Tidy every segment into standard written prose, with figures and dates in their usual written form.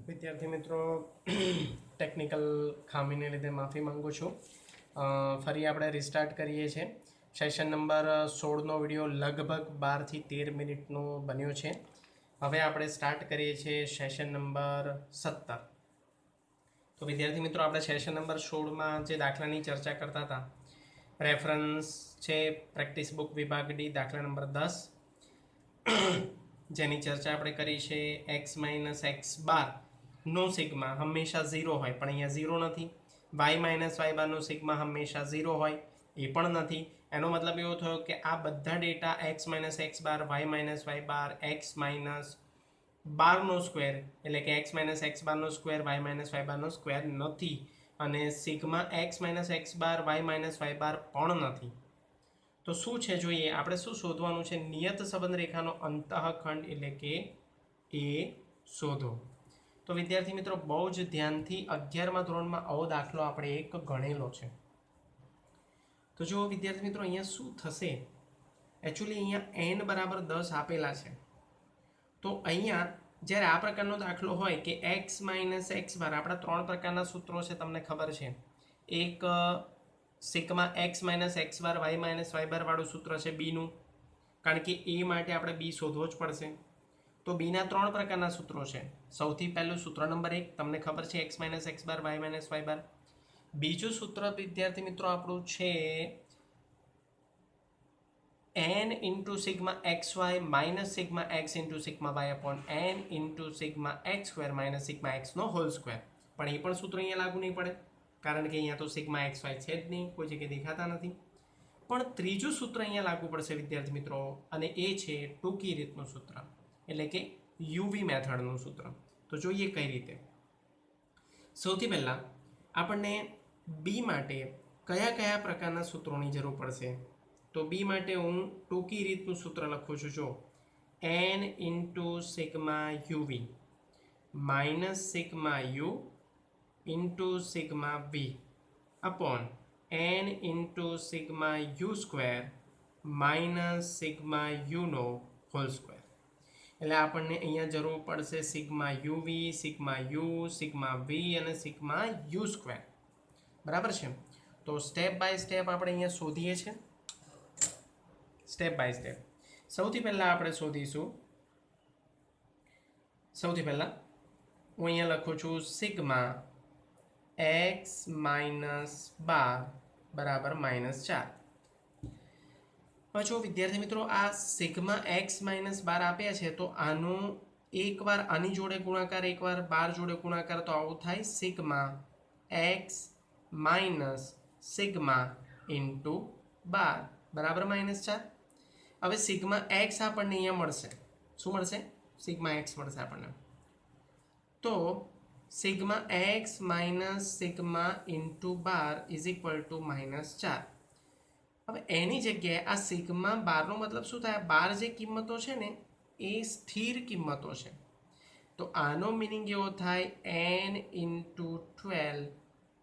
विद्यार्थी मित्रों टेक्निकल खामीने लीधे माफ़ी मांगू छूँ। फरी આપણે રિસ્ટાર્ટ કરીએ છીએ। સેશન નંબર 16નો વિડીયો લગભગ 12 થી 13 મિનિટનો બન્યો છે। હવે આપણે સ્ટાર્ટ કરીએ છીએ સેશન નંબર 17। તો વિદ્યાર્થી મિત્રો આપણે સેશન નંબર 16માં જે દાખલાની ચર્ચા કરતા હતા, રેફરન્સ છે પ્રેક્ટિસ બુક વિભાગ ડી દાખલા નંબર 10, જેની ચર્ચા આપણે કરી છે x માઇનસ એક્સ બાર નો સિગ્મા હંમેશા 0 હોય, પણ અહીંયા 0 નથી। y માઇનસ વાય બારનો સિગ્મા હંમેશા 0 હોય, એ પણ નથી। એનો મતલબ એવો થયો કે આ બધા data x minus x bar, y minus y બાર, x માઇનસ બારનો સ્ક્વેર એટલે કે x માઇનસ એક્સ બારનો સ્ક્વેર, y માઇનસ વાય બારનો સ્ક્વેર નથી, અને sigma x minus x bar, y minus y બાર પણ નથી। તો શું છે જોઈએ, આપણે શું શોધવાનું છે? નિયત સંબંધ રેખાનો અંતઃખંડ એટલે કે એ શોધો। તો વિદ્યાર્થી મિત્રો બહુ જ ધ્યાનથી 11મા ધોરણમાં આવો દાખલો આપણે એક ગણેલો છે। તો જો વિદ્યાર્થી મિત્રો અહીંયા શું થશે, એકચ્યુઅલી અહીંયા n બરાબર 10 આપેલા છે। તો અહીંયા જ્યારે આ પ્રકારનો દાખલો હોય કે x માઇનસ એક્સ બાર, આપણા 3 પ્રકારના સૂત્રો છે, તમને ખબર છે। એક sigma x minus x bar y minus y બાર વાળું સૂત્ર છે બીનું, કારણ કે એ માટે આપણે બી શોધવો જ પડશે। તો બીના 3 પ્રકારના સૂત્રો છે। સૌથી પહેલું સૂત્ર નંબર 1 તમને ખબર છે, x minus x bar y minus y bar. બીજું સૂત્ર વિદ્યાર્થી મિત્રો આપણું છે n into sigma x y minus sigma x into sigma y upon n into sigma x square minus sigma એક્સનો હોલ સ્ક્વેર। પણ એ પણ સૂત્ર અહીંયા લાગુ નહીં પડે, કારણ કે અહીંયા તો સિગ્મા એક્સ વાય છે જ નહીં, કોઈ જગ્યાએ દેખાતા નથી। પણ ત્રીજું સૂત્ર અહીંયા લાગુ પડશે વિદ્યાર્થી મિત્રો, અને એ છે ટૂંકી રીતનું સૂત્ર, એટલે કે યુવી મેથડનું સૂત્ર। તો જોઈએ કઈ રીતે। સૌથી પહેલાં આપણને બી માટે કયા કયા પ્રકારના સૂત્રોની જરૂર પડશે? તો બી માટે હું ટૂંકી રીતનું સૂત્ર લખું છું, જો n into sigma u v minus sigma u into sigma v upon n into sigma u square minus sigma યુનો હોલ સ્ક્વેર। એટલે આપણને અહીંયા જરૂર પડશે sigma UV, sigma u, sigma v અને સિગ્મા યુ સ્ક્વેર, બરાબર છે। તો સ્ટેપ બાય સ્ટેપ આપણે અહીંયા શોધીએ છીએ, સ્ટેપ બાય સ્ટેપ। સૌથી પહેલાં આપણે શોધીશું, સૌથી પહેલાં હું અહીંયા લખું છું સિગ્મા એક્સ માઇનસ બાર બરાબર -4। હવે જો વિદ્યાર્થી મિત્રો આ સિગ્મા એક્સ માઇનસ બાર આપ્યા છે, તો આનો એકવાર આની જોડે ગુણાકાર, એકવાર બાર જોડે ગુણાકાર, તો આવું થાય sigma x minus sigma into bar બરાબર -4। હવે સિગ્મા એક્સ આપણને અહીંયા મળશે, શું મળશે? સિગ્મા એક્સ મળશે આપણને। તો sigma x minus sigma into bar is equal to -4। હવે એની જગ્યાએ આ સિગ્મા બારનો મતલબ શું થાય? બાર જે કિંમતો છે ને એ સ્થિર કિંમતો છે, તો આનો મિનિંગ એવો થાય n into 12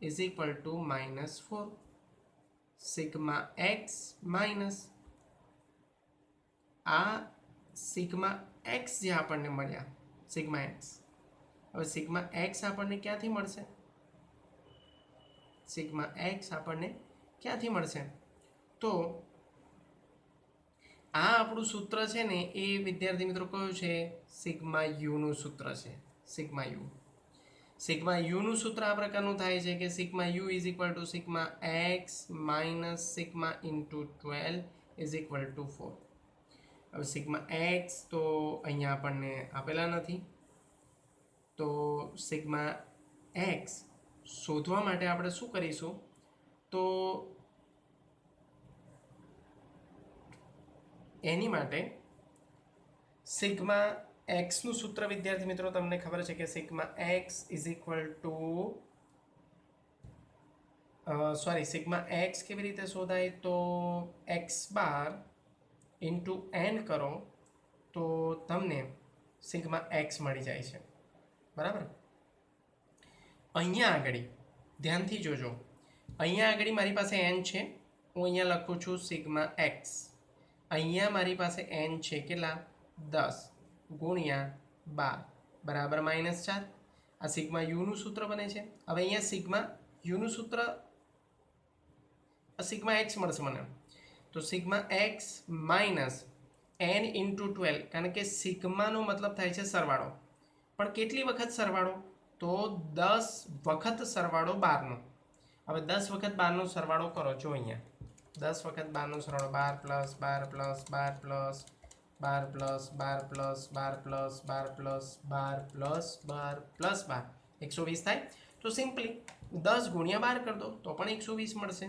is equal to -4 sigma x minus આ સિગ્મા એક્સ જે આપણને મળ્યા, સિગ્મા એક્સ, હવે સિગ્મા એક્સ આપણને ક્યાંથી મળશે? સિગ્મા એક્સ આપણને ક્યાંથી મળશે? તો આ આપણું સૂત્ર છે ને એ વિદ્યાર્થી મિત્રો કયું છે? સિગ્મા યુનું સૂત્ર છે, સિગ્મા યુ। સિગ્મા યુનું સૂત્ર આ પ્રકારનું થાય છે કે sigma you is equal to sigma x minus sigma into 12 is equal to 4। હવે સિગ્મા એક્સ તો અહીંયા આપણને આપેલા નથી, તો સિગ્મા એક્સ શોધવા માટે આપણે શું કરીશું? તો એની માટે સિગ્મા એક્સનું સૂત્ર વિદ્યાર્થી મિત્રો તમને ખબર છે કે sigma x is equal to sigma x કેવી રીતે શોધાય? તો એક્સ બાર ઇન્ટુ એન કરો તો તમને સિગ્મા એક્સ મળી જાય છે, બરાબર। અહીંયા આગળ ધ્યાનથી જોજો, અહીંયા આગળ મારી પાસે એન છે, હું અહીંયા લખું છું સિગ્મા એક્સ। અહીંયા મારી પાસે n છે, કેટલા? 10 ગુણ્યા 12 બરાબર -4। આ સિગ્મા યુનું સૂત્ર બને છે. હવે અહીંયા સિગ્મા યુનું સૂત્ર સિગ્મા એક્સ મળશે મને. તો sigma x minus n into 12, કારણ કે સિગ્માનો મતલબ થાય છે સરવાળો. પણ કેટલી વખત સરવાળો? તો 10 વખત સરવાળો 12નો. હવે 10 વખત 12નો સરવાળો કરો. જો અહીંયા 10 વખત 12નો સરવાળો 12 plus 12 plus 12 plus 12 plus 12 plus 12 plus 12 plus 12 plus 12 plus 12 120 થાય. તો સિમ્પલી 10 ગુણ્યા 12 કરી દો તો પણ 120 મળશે.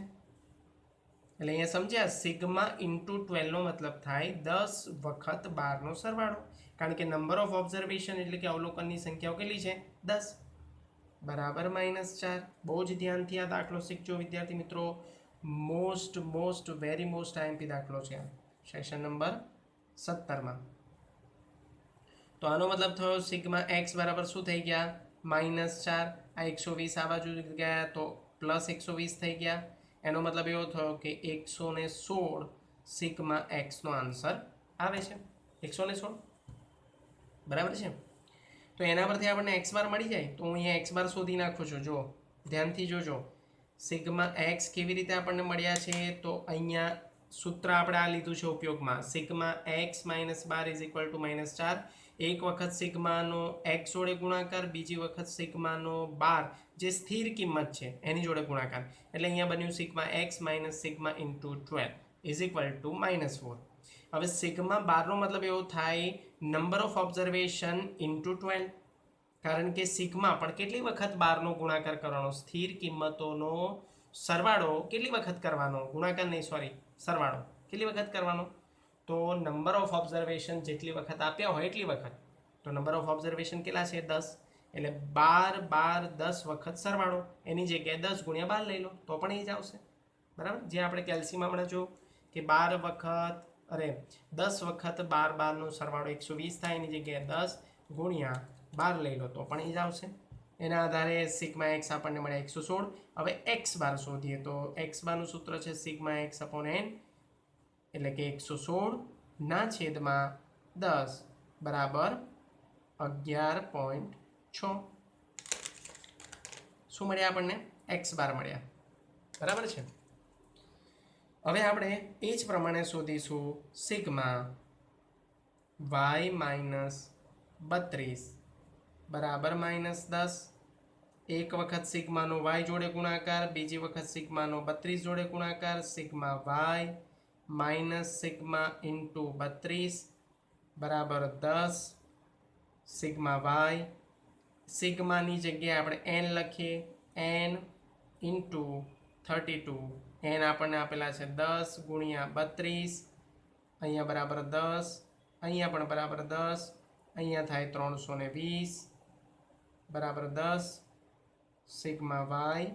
એટલે અહીંયા સમજ્યા, સિગ્મા ઇન્ટુ 12નો મતલબ થાય 10 વખત 12નો સરવાળો. કારણ કે નંબર ઓફ ઓબ્ઝર્વેશન એટલે કે અવલોકનની સંખ્યાઓ કેટલી છે? 10 બરાબર -4. બહુ જ ધ્યાનથી આ દાખલો શીખજો વિદ્યાર્થી મિત્રો. મોસ્ટ વેરી મોસ્ટ આઈએમપી દાખલો છે આ, સેશન નંબર 17માં. તો આનો મતલબ થયો સિગ્મા એક્સ બરાબર શું થઈ ગયા? -4. આ 120 આ બાજુ ગયા તો +120 થઈ ગયા. એનો મતલબ એવો થયો કે 116 સિગ્મા એક્સનો આન્સર આવે છે. 116 બરાબર છે. તો એના પરથી આપણને એક્સ બાર મળી જાય. તો હું અહીંયા એક્સ બાર શોધી નાખું છું. જો ધ્યાનથી જોજો, સિગ્મા એક્સ કેવી રીતે આપણને મળ્યા છે. તો અહીંયા સૂત્ર આપણે આ લીધું છે ઉપયોગમાં, સિગ્મા એક્સ -12 = -4. એક વખત સિગ્માનો એક્સ જોડે ગુણાકાર, બીજી વખત સિગ્માનો 12 જે સ્થિર કિંમત છે એની જોડે ગુણાકાર. એટલે અહીંયા બન્યું sigma x minus sigma into 12 = -4. હવે સિગ્મા 12નો મતલબ એવો થાય નંબર ઓફ ઓબ્ઝર્વેશન ઇન્ટુ 12. કારણ કે સિગ્મા પણ કેટલી વખત 12નો ગુણાકાર કરવાનો? સ્થિર કિંમતોનો સરવાળો કેટલી વખત કરવાનો? ગુણાકાર નહીં, સોરી, સરવાળો કેટલી વખત કરવાનો? તો નંબર ઓફ ઓબ્ઝર્વેશન જેટલી વખત આપ્યા હોય એટલી વખત. તો નંબર ઓફ ઓબ્ઝર્વેશન કેટલા છે? 10. એટલે 12 10 વખત સરવાળો. એની જગ્યાએ 10 ગુણ્યા 12 લઈ લો તો પણ એ જ આવશે. બરાબર. જે આપણે કેલ્સીમાં હમણાં જો કે 10 વખત 12 નો સરવાળો 120 થાય. એની જગ્યાએ 10 ગુણ્યા 12 લઈ લો તો પણ એ જ આવશે. એના આધારે સિગ્મા એક્સ આપણને મળ્યા 116. હવે એક્સ બાર શોધીએ તો એક્સ બારનું સૂત્ર છે સિગ્મા એક્સ અપોન n, એટલે કે 116/10 બરાબર 11.6. શું મળ્યા આપણને? એક્સ બાર મળ્યા. બરાબર છે. હવે આપણે એ જ પ્રમાણે શોધીશું સિગ્મા વાય -32 બરાબર -10. એક વખત સિગ્માનો વાય જોડે ગુણાકાર, બીજી વખત સિગ્માનો 32 જોડે ગુણાકાર. Sigma y minus sigma into 32 બરાબર 10. સિગ્મા વાય, સિગ્માની જગ્યાએ આપણે n લખીએ, n ઇન્ટુ 32. n આપણને આપેલા છે 10 ગુણ્યા 32. અહીંયા બરાબર 10, અહીંયા પણ બરાબર 10, અહીંયા થાય 320 બરાબર 10. સિગ્મા વાય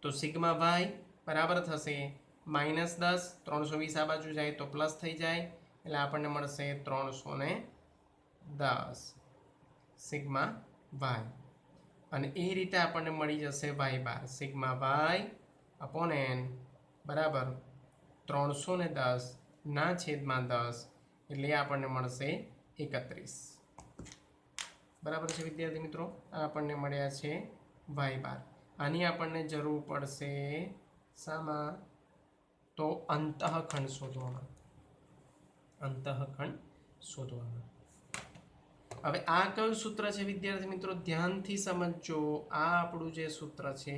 તો સિગ્મા વાય બરાબર થશે -10. 320 આ બાજુ જાય તો પ્લસ થઈ જાય, એટલે આપણને મળશે 310 સિગ્મા વાય. અને એ રીતે આપણને મળી જશે વાય બાર. સિગ્મા વાય અપોન n બરાબર 310/10, એટલે આપણને મળશે 31. બરાબર છે વિદ્યાર્થી મિત્રો. આ આપણને મળ્યા છે વાય બાર. આની આપણને જરૂર પડશે શામાં? તો અંતઃખંડ શોધવામાં. હવે આ કયું સૂત્ર છે વિદ્યાર્થી મિત્રો? ધ્યાનથી સમજજો. આ આપણું જે સૂત્ર છે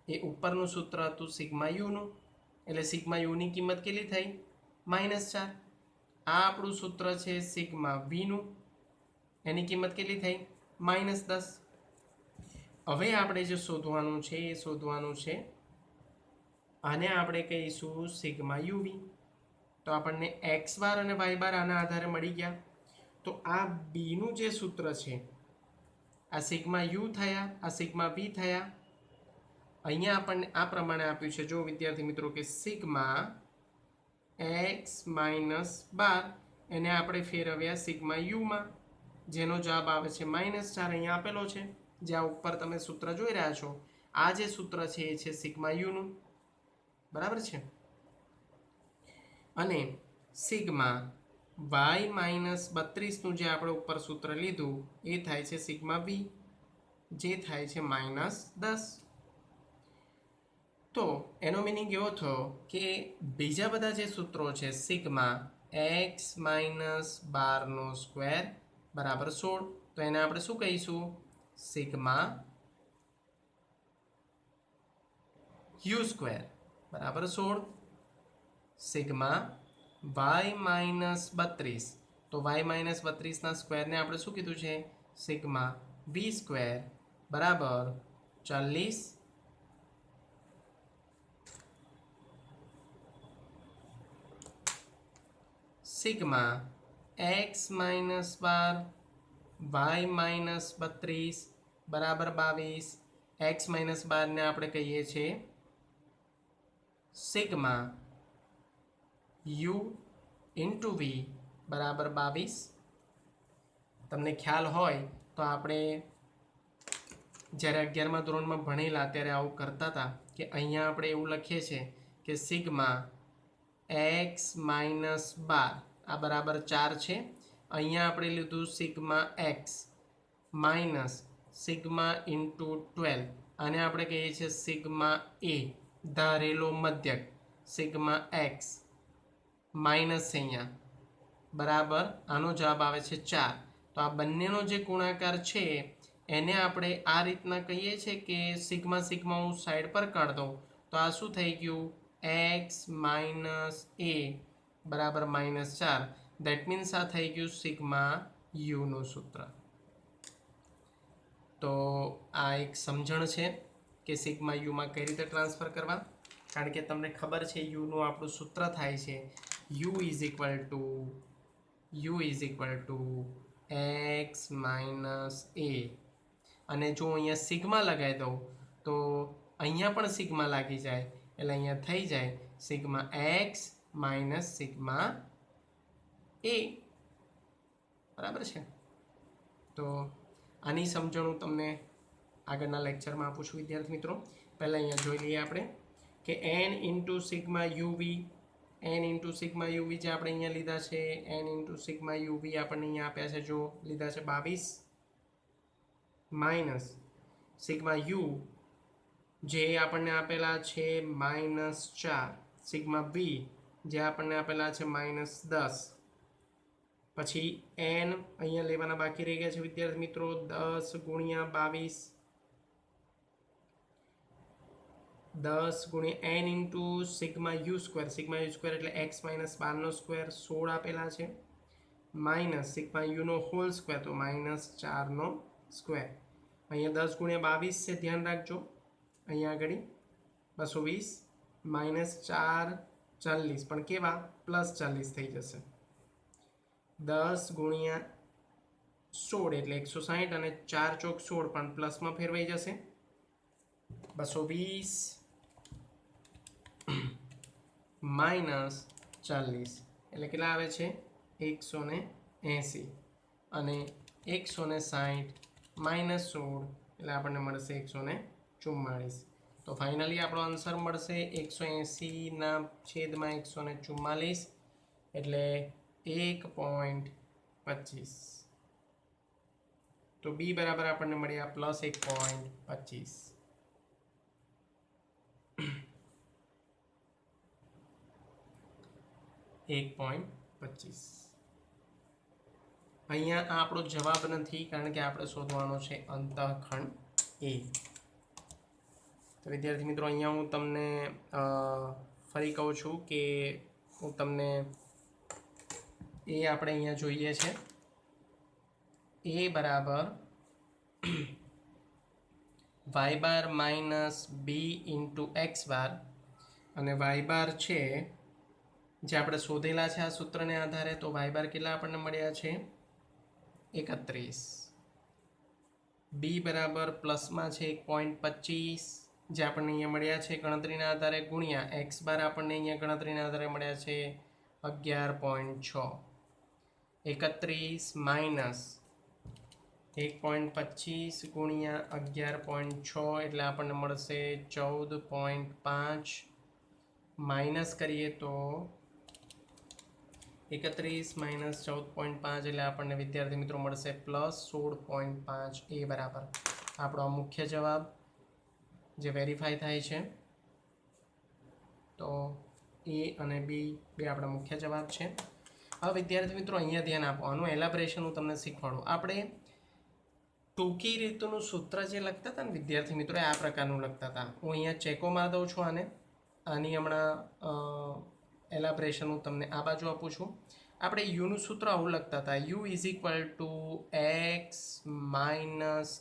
એ ઉપરનું સૂત્ર હતું સિગ્મા યુનું, એટલે સિગ્મા યુની કિંમત કેટલી થઈ? -4. આ આપણું સૂત્ર છે સિગ્મા વીનું, એની કિંમત કેટલી થઈ? -10. હવે આપણે જે શોધવાનું છે એ શોધવાનું છે, આને આપણે કહીશું સિગ્મા યુવી. તો આપણને એક્સ બાર અને વાય બાર આના આધારે મળી ગયા. તો આ બીનું જે સૂત્ર છે, આ સિગ્મા યુ થયા, આ સિગ્મા વી થયા. અહીંયા આપણને આ પ્રમાણે આપ્યું છે, જો વિદ્યાર્થી મિત્રો, કે સિગ્મા એક્સ -12 એને આપણે ફેરવ્યા સિગ્મા યુમાં, જેનો જવાબ આવે છે -4. અહીંયા આપેલો છે, જ્યાં ઉપર તમે સૂત્ર જોઈ રહ્યા છો. આ જે સૂત્ર છે એ છે સિગ્મા યુનું. બરાબર છે. અને સિગ્મા વાય માઇનસ 32નું જે આપણે ઉપર સૂત્ર લીધું એ થાય છે સિગ્મા વી, જે થાય છે -10. તો એનો મિનિંગ એવો થયો કે બીજા બધા જે સૂત્રો છે સિગ્મા x - 12² બરાબર 16, તો એને આપણે શું કહીશું? સિગ્મા u² બરાબર 16. સિગ્મા y - 32, તો y - 32ના સ્ક્વેરને આપણે શું કીધું છે? સિગ્મા v² બરાબર 40. સિગ્મા x - 12 y - 32 બરાબર 22. x - 12ને આપણે કહીએ છીએ સિગ્મા u ઇન્ટુ વી બરાબર 22. તમને ખ્યાલ હોય તો આપણે જ્યારે 11મા ધોરણમાં ભણેલા ત્યારે આવું કરતા હતા કે અહીંયા આપણે એવું લખીએ છીએ કે સિગ્મા x - 12 આ બરાબર 4 છે. અહીંયા આપણે લીધું sigma x minus sigma into 12, આને આપણે કહીએ છીએ સિગ્મા એ ધારેલો મધ્યક. સિગ્મા x માઇનસ અહીંયા બરાબર આનો જવાબ આવે છે 4. તો આ બંનેનો જે ગુણાકાર છે એને આપણે આ રીતના કહીએ છીએ કે સિગ્મા સિગ્મા હું સાઈડ પર કાઢી દઉં તો આ શું થઈ ગયું? x - a બરાબર -4. દેટ મીન્સ આ થઈ ગયું સિગ્મા યુનું સૂત્ર. તો આ એક સમજણ છે કે સિગ્મા યુમાં કઈ રીતે ટ્રાન્સફર કરવા, કારણ કે તમને ખબર છે યુનું આપણું સૂત્ર થાય છે u is equal to x - a. અને જો અહીંયા સિગ્મા લગાવી દઉં તો અહીંયા પણ સિગ્મા લાગી જાય, એટલે અહીંયા થઈ જાય sigma x minus sigma a. બરાબર છે? તો આની સમજણ હું તમને આગળના લેક્ચરમાં આપું છું વિદ્યાર્થી મિત્રો. પહેલાં અહીંયા જોઈ લઈએ આપણે કે n into sigma UV, n into sigma UV જે આપણે અહીંયા લીધા છે, n ઇન્ટુ સિગ્મા યુવી આપણને અહીંયા આપ્યા છે, જો લીધા છે 22 માઇનસ સિગ્મા યુ જે આપણને આપેલા છે -4, સિગ્મા વી જે આપણને આપેલા છે -10. પછી n અહીંયા લેવાના બાકી રહી ગયા છે વિદ્યાર્થી મિત્રો. 10 ગુણ્યા 22, 10 ગુણ્યા n into sigma u square, sigma u square એટલે x - 12નો સ્ક્વેર 16 આપેલા છે, માઇનસ સિગ્મા યુનો હોલ સ્ક્વેર તો -4નો સ્ક્વેર. અહીંયા 10 ગુણ્યા 22 છે, ધ્યાન રાખજો. અહીંયા આગળ 220 -4 40, પણ કેવા +40 થઈ જશે. 10 ગુણ્યા 16 એટલે 160 અને 4 ચોક 16 પણ પ્લસમાં ફેરવાઈ જશે. 220 -40 એટલે કેટલા આવે છે? 180 અને 160 -16 એટલે આપણને મળશે 144. તો ફાઇનલી આપણો આન્સર મળશે 180 છેદમાં 144 એટલે 1.25. તો બી બરાબર આપણને મળ્યા +1.25. અહીંયા આ આપણો જવાબ નથી, કારણ કે આપણે શોધવાનો છે અંતઃખંડ એ. તો વિદ્યાર્થી મિત્રો અહીંયા હું તમને ફરી કહું છું કે હું તમને એ આપણે અહીંયા જોઈએ છે એ બરાબર y બાર માઇનસ બી ઇન્ટુ એક્સ બાર, અને y બાર છે જે આપણે શોધેલા છે આ સૂત્રને આધારે, તો y બાર કેટલા આપણને મળ્યા છે? 31. બી બરાબર પ્લસમાં છે 1.25 જે આપણને અહીંયા મળ્યા છે ગણતરીના આધારે, ગુણ્યા એક્સ બાર આપણને અહીંયા ગણતરીના આધારે મળ્યા છે 11.6. 31 માઇનસ 1.25 ગુણ્યા 11.6 એટલે આપણને મળશે 14.5. માઇનસ કરીએ તો 31 માઇનસ 14.5 એટલે આપણને વિદ્યાર્થી મિત્રો મળશે +16.5 એ બરાબર આપણો આ મુખ્ય જવાબ જે વેરીફાઈ થાય છે. તો એ અને બી બે આપણા મુખ્ય જવાબ છે. હવે વિદ્યાર્થી મિત્રો અહીંયા ધ્યાન આપો, આનું એલાબરેશન હું તમને શીખવાડું. આપણે ટૂંકી રીતનું સૂત્ર જે લખતા હતા ને વિદ્યાર્થી મિત્રો, આ પ્રકારનું લખતા હતા. હું અહીંયા ચેકો મારી દઉં છું આની હમણાં એલાબરેશન હું તમને આ બાજુ આપું છું. આપણે યુનું સૂત્ર આવું લખતા હતા, you is equal to x minus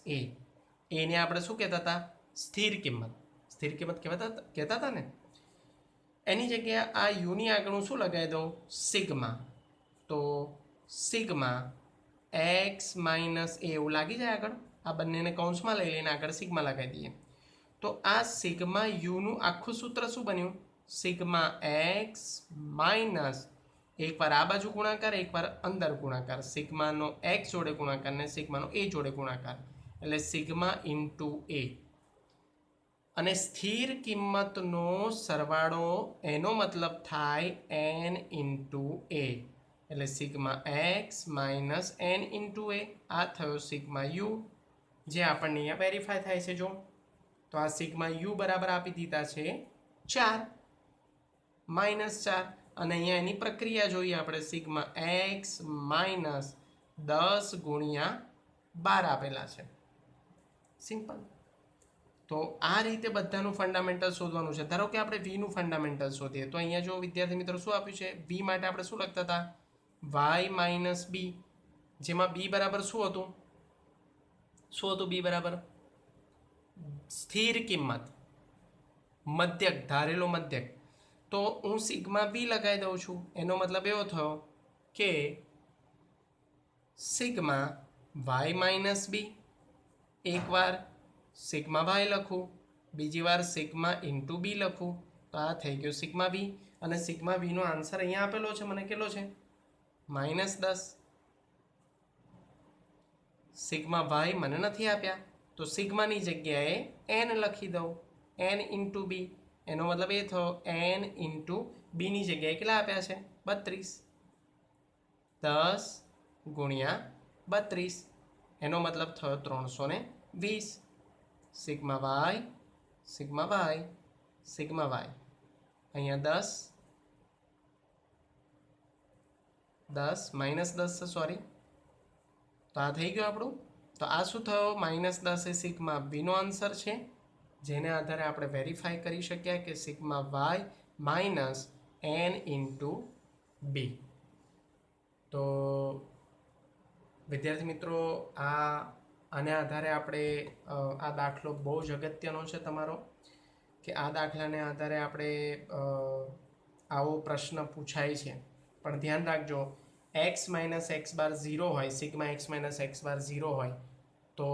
એને આપણે શું કહેતા હતા? સ્થિર કિંમત કહેતા હતા ને. એની જગ્યાએ આ યુની આગળ હું શું લગાવી દઉં? સિગ્મા. તો સિગ્મા એક્સ માઇનસ એવું લાગી જાય આગળ. આ બંનેને કૌંસમાં લઈ લઈને આગળ સિગ્મા લગાવી દઈએ. તો આ સિગ્મા યુનું આખું સૂત્ર શું બન્યું? સિગ્મા એક્સ માઇનસ એકવાર આ બાજુ ગુણાકાર, એકવાર અંદર ગુણાકાર. સિગ્માનો એક્સ જોડે ગુણાકાર ને સિગ્માનો એ જોડે ગુણાકાર, એટલે સિગ્મા ઇન્ટુ એ. અને સ્થિર કિંમતનો સરવાળો એનો મતલબ થાય એન ઇન્ટુ એ, એટલે sigma x minus n into a. આ થયો સિગ્મા યુ, જે આપણને અહીંયા વેરીફાઈ થાય છે. જો તો આ સિગ્મા યુ બરાબર આપી દીધા છે 4 -4. અને અહીંયા એની પ્રક્રિયા જોઈએ આપણે. સિગ્મા એક્સ માઇનસ 10 ગુણ્યા 12 આપેલા છે. સિમ્પલ. તો આ રીતે બધાનું ફંડામેન્ટલ શોધવાનું છે. ધારો કે આપણે વીનું ફંડામેન્ટલ શોધીએ તો અહીંયા જો વિદ્યાર્થી મિત્રો શું આપ્યું છે? વી માટે આપણે શું લખતા હતા? વાય માઇનસ બી, જેમાં બી બરાબર શું હતું? બી બરાબર સ્થિર કિંમત, મધ્યક, ધારેલો મધ્યક. તો હું સિગ્મા બી લગાવી દઉં છું. એનો મતલબ એવો થયો કે સિગ્મા વાય માઇનસ બી, એકવાર સિગ્મા વાય લખું, બીજી વાર સિગ્મા ઇન્ટુ બી લખું. તો આ થઈ ગયું સિગ્મા બી. અને સિગ્મા બીનો આન્સર અહીંયા આપેલો છે, મને કેટલો છે? -10. સિગ્મા વાય મને નથી આપ્યા, તો સિગ્માની જગ્યાએ એન લખી દઉં, એન ઇન્ટુ બી. એનો મતલબ એ થયો એન ઇન્ટુ બીની જગ્યાએ કેટલા આપ્યા છે? 32. 10 ગુણ્યા 32, એનો મતલબ થયો 320. સિગ્મા વાય અહીંયા 10 -10 છે, સોરી. તો આ થઈ ગયું આપણું. તો આ શું થયો? -10 એ સિગ્મા બીનો આન્સર છે, જેને આધારે આપણે વેરીફાઈ કરી શક્યા કે sigma y minus n into b. તો વિદ્યાર્થી મિત્રો, આને આધારે આપણે આ દાખલો બહુ જ અગત્યનો છે તમારો, કે આ દાખલાને આધારે આપણે આવો પ્રશ્ન પૂછાય છે. પણ ધ્યાન રાખજો, એક્સ માઇનસ એક્સ બાર 0 હોય, સિગ્મા એક્સ માઇનસ એક્સ બાર 0 હોય તો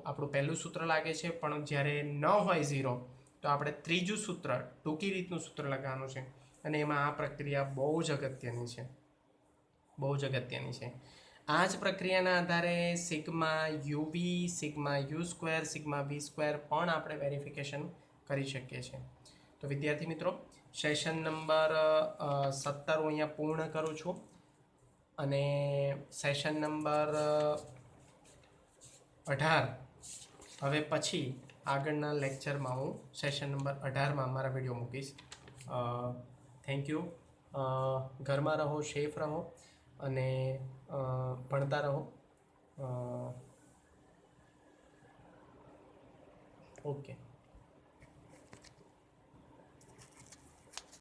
આપણું પહેલું સૂત્ર લાગે છે. પણ જ્યારે ન હોય 0 તો આપણે ત્રીજું સૂત્ર, ટૂંકી રીતનું સૂત્ર લગાવવાનું છે. અને એમાં આ પ્રક્રિયા બહુ જ અગત્યની છે. આ જ પ્રક્રિયાના આધારે sigma UV, sigma u square, sigma v square પણ આપણે વેરિફિકેશન કરી શકીએ છીએ. તો વિદ્યાર્થી મિત્રો, સેશન નંબર 17 હું અહીંયા પૂર્ણ કરું છું. અને સેશન નંબર 18 હવે પછી આગળના લેક્ચરમાં હું સેશન નંબર 18માં મારા વિડીયો મૂકીશ. Thank you. ઘરમાં રહો, સેફ રહો અને ભણતા રહો. ઓકે.